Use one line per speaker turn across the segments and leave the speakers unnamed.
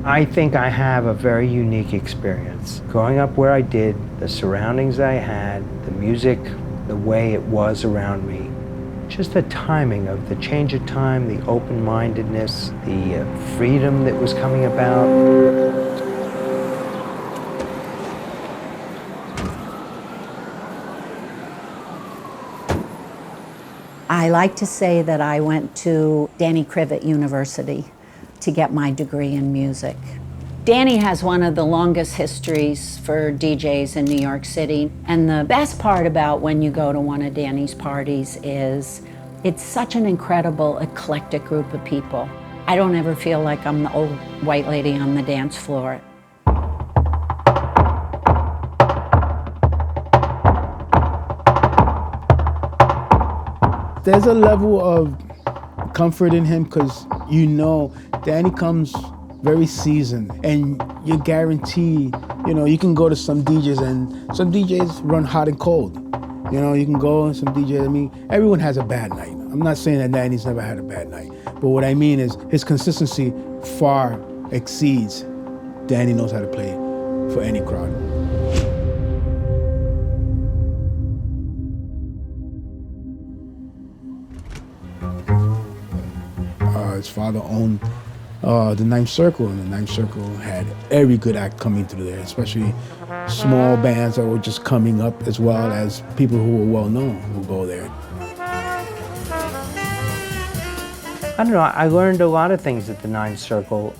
I think I have a very unique experience. Growing up where I did, the surroundings I had, the music, the way it was around me, just the timing of the change of time, the open-mindedness, the freedom that was coming about.
I like to say that I went to Danny Krivit University to get my degree in music. Danny has one of the longest histories for DJs in New York City. And the best part about when you go to one of Danny's parties is it's such an incredible, eclectic group of people. I don't ever feel like I'm the old white lady on the dance floor.
There's a level of comfort in him because you know Danny comes very seasoned and you're guaranteed, you know, you can go to some DJs and some DJs run hot and cold. You know, you can go and some DJs, I mean, everyone has a bad night. I'm not saying that Danny's never had a bad night, but what I mean is his consistency far exceeds Danny knows how to play for any crowd. His father owned the Ninth Circle, and the Ninth Circle had every good act coming through there, especially small bands that were just coming up, as well as people who were well known who go there.
I don't know, I learned a lot of things at the Ninth Circle.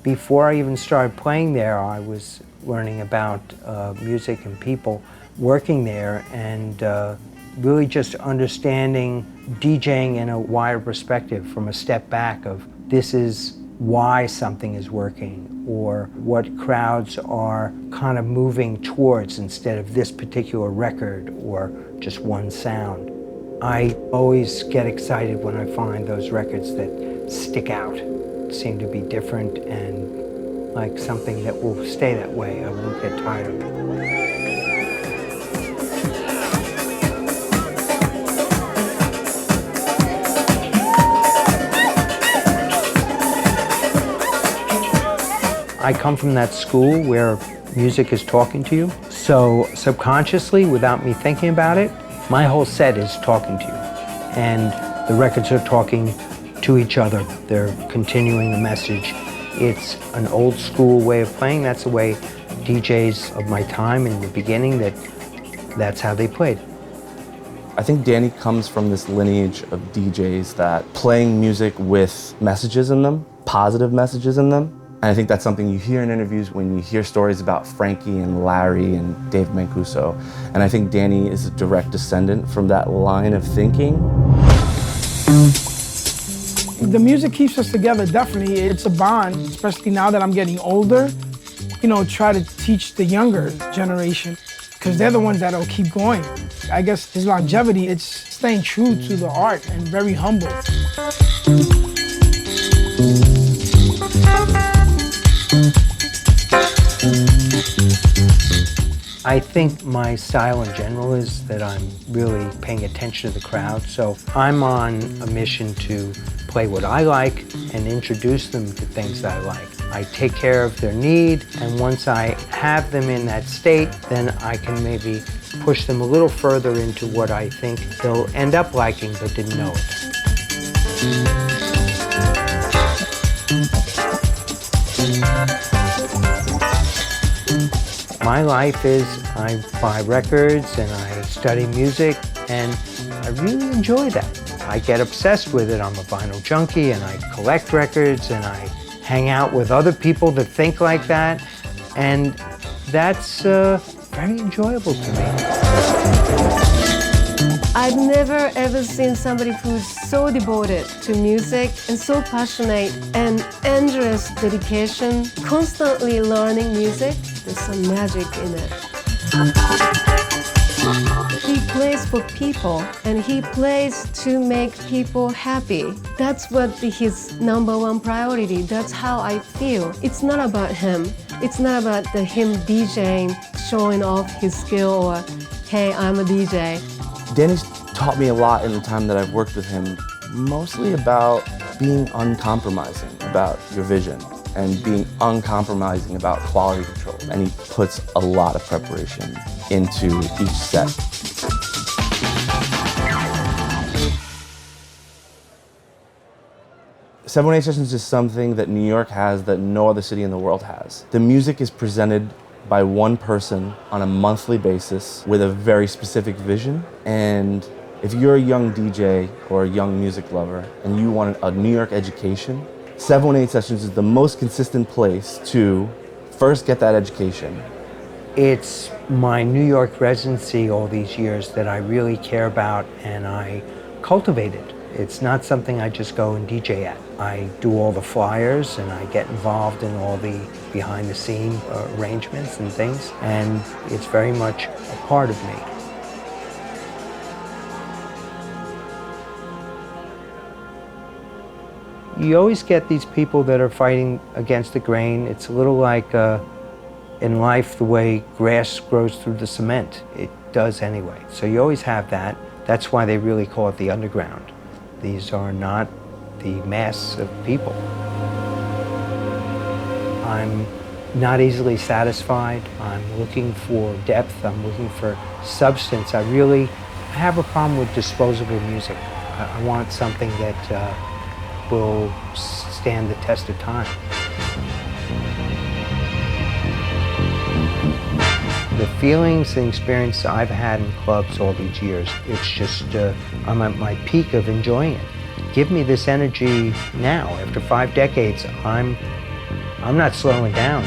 Before I even started playing there, I was learning about music and people working there, and really just understanding DJing in a wider perspective, from a step back of this is why something is working, or what crowds are kind of moving towards instead of this particular record or just one sound. I always get excited when I find those records that stick out, seem to be different and like something that will stay that way. I won't get tired of it. I come from that school where music is talking to you. So subconsciously, without me thinking about it, my whole set is talking to you. And the records are talking to each other. They're continuing the message. It's an old school way of playing. That's the way DJs of my time in the beginning, that's how they played.
I think Danny comes from this lineage of DJs that playing music with messages in them, positive messages in them. And I think that's something you hear in interviews when you hear stories about Frankie and Larry and Dave Mancuso. And I think Danny is a direct descendant from that line of thinking.
The music keeps us together, definitely. It's a bond, especially now that I'm getting older. You know, try to teach the younger generation, because they're the ones that'll keep going. I guess his longevity, it's staying true to the art and very humble.
I think my style in general is that I'm really paying attention to the crowd. So I'm on a mission to play what I like and introduce them to things that I like. I take care of their need, and once I have them in that state, then I can maybe push them a little further into what I think they'll end up liking but didn't know it. My life is I buy records and I study music, and I really enjoy that. I get obsessed with it. I'm a vinyl junkie and I collect records and I hang out with other people that think like that, and that's very enjoyable to me.
I've never ever seen somebody who's so devoted to music and so passionate and endless dedication, constantly learning music. There's some magic in it. He plays for people and he plays to make people happy. That's what his number one priority. That's how I feel. It's not about him. It's not about him DJing, showing off his skill or, hey, I'm a DJ.
Danny's taught me a lot in the time that I've worked with him, mostly about being uncompromising about your vision. and being uncompromising about quality control. And he puts a lot of preparation into each set. Seven Eight Sessions is something that New York has that no other city in the world has. The music is presented by one person on a monthly basis with a very specific vision. And if you're a young DJ or a young music lover and you want a New York education, 718 Sessions is the most consistent place to first get that education.
It's my New York residency all these years that I really care about and I cultivate it. It's not something I just go and DJ at. I do all the flyers and I get involved in all the behind the scene arrangements and things, and it's very much a part of me. You always get these people that are fighting against the grain. It's a little like in life the way grass grows through the cement. It does anyway. So you always have that. That's why they really call it the underground. These are not the mass of people. I'm not easily satisfied. I'm looking for depth. I'm looking for substance. I have a problem with disposable music. I want something that will stand the test of time. The feelings and experience I've had in clubs all these years, it's just, I'm at my peak of enjoying it. Give me this energy now. After 5 decades, I'm not slowing down.